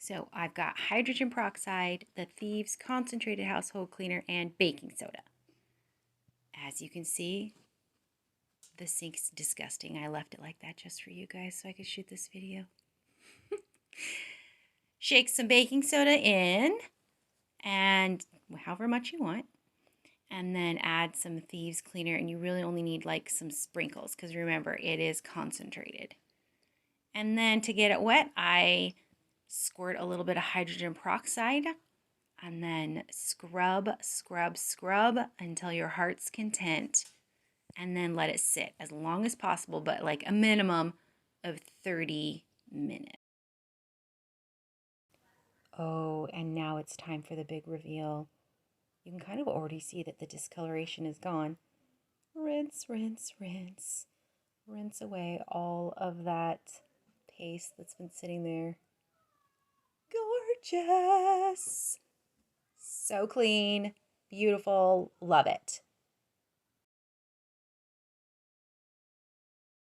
So I've got hydrogen peroxide, the Thieves concentrated household cleaner, and baking soda. As you can see, the sink's disgusting. I left it like that just for you guys so I could shoot this video. Shake some baking soda in, and however much you want. And then add some Thieves cleaner, and you really only need like some sprinkles because remember, it is concentrated. And then to get it wet, I squirt a little bit of hydrogen peroxide and then scrub, scrub, scrub until your heart's content. And then let it sit as long as possible, but like a minimum of 30 minutes. Oh, and now it's time for the big reveal. You can kind of already see that the discoloration is gone. Rinse, rinse, rinse. Rinse away all of that paste that's been sitting there. Gorgeous! So clean, beautiful, love it.